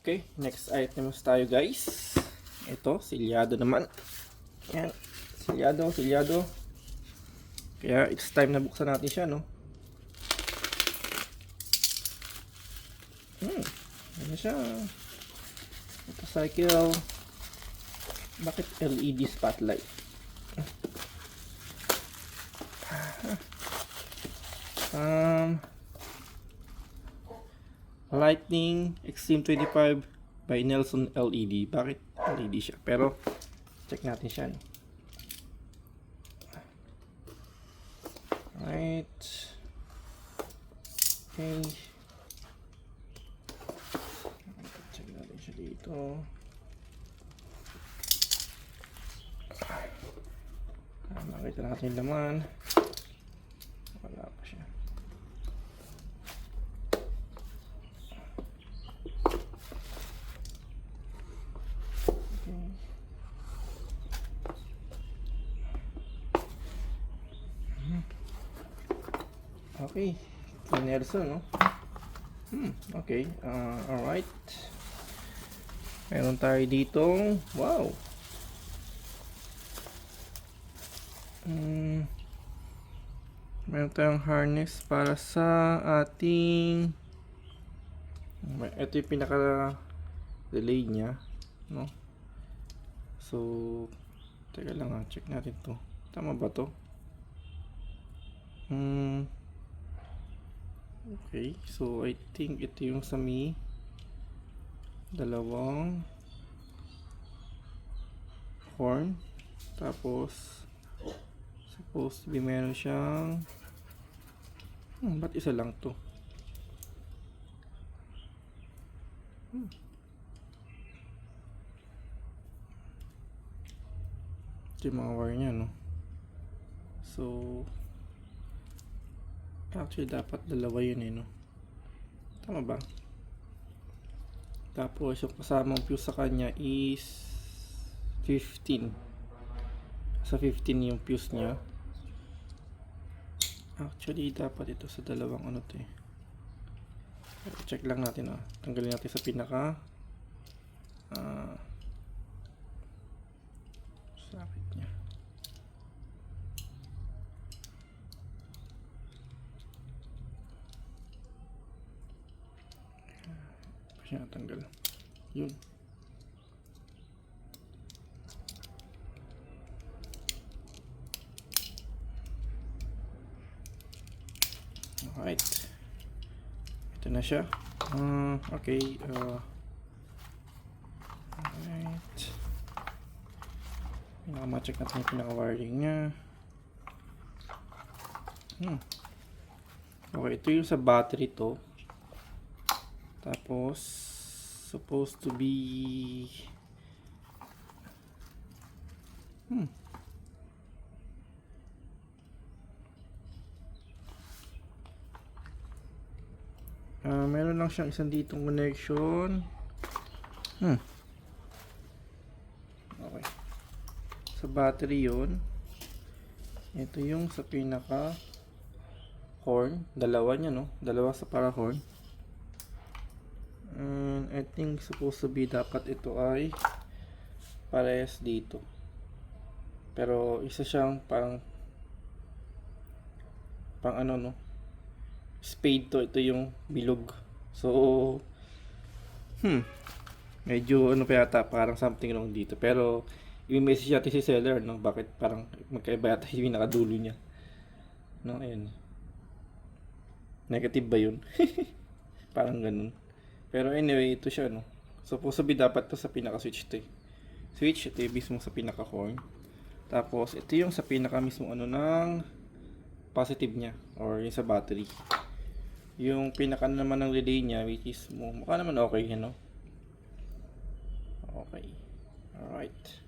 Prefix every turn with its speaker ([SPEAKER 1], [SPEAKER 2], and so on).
[SPEAKER 1] Okay, next items tayo guys. Ito, silyado naman. Yan, silyado. Kaya it's time na buksan natin siya, no? Ano siya? Motorcycle. Bakit LED spotlight? Lightning Extreme 25 by Nelson LED. Bakit LED siya? Pero check natin siya, no? Right. Okay. Check natin siya dito. Makita natin yung laman. Wala pa siya. Okay, Nelson, no? Okay, alright. Meron tayo ditong, wow. Meron tayong harness para sa ating, ito yung pinaka relay nya, no? So, teka lang ha, check natin to. Tama ba to? Okay, so I think ito yung sa may dalawang horn. Tapos supposed to be meron siyang ba't isa lang to? Ito yung mga wire nya, no? So actually dapat dalawa yun, no? Tama ba? Tapos yung kasamang fuse sa kanya is 15. Sa 15 yung fuse nya. Actually dapat ito sa dalawang ano to eh. Check lang natin, tanggalin natin sa pinaka sakit nya. Siya tanggal. Yun. Alright. Ito na siya. Okay. Alright. Pinaka-check natin yung pinaka-wiring nya. Okay, ito yung sa battery to. Tapos supposed to be meron lang siyang isang ditong connection. Okay, sa battery yun. Ito yung sa pinaka horn, dalawa nya, no? Dalawa sa para horn. And I think supposed to be dapat ito ay parehas dito. Pero isa siyang parang pang ano, no? Spade to, ito yung bilog. So medyo ano pa yata, parang something wrong dito. Pero yung message natin si seller, no? Bakit parang magkaiba yata yung nakadulo niya, no? Ayan, negative ba yun? Parang ganun. Pero anyway, ito siya, no? Supposed to be dapat to sa pinaka-switch to eh. Switch, ito yung mismo sa pinaka-horn. Tapos, ito yung sa pinaka mismo ano ng positive nya, or yung sa battery. Yung pinaka naman ng relay nya, which is mukha naman okay, no? Okay. Alright.